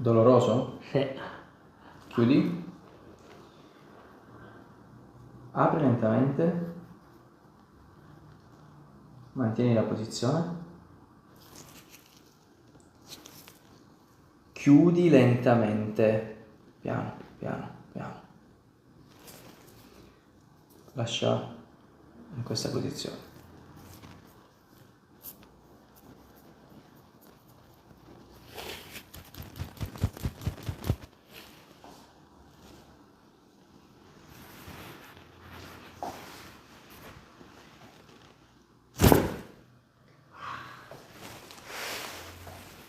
Doloroso? Sì. Chiudi. Apri lentamente. Mantieni la posizione. Chiudi lentamente. Piano, piano, piano. Lascia in questa posizione.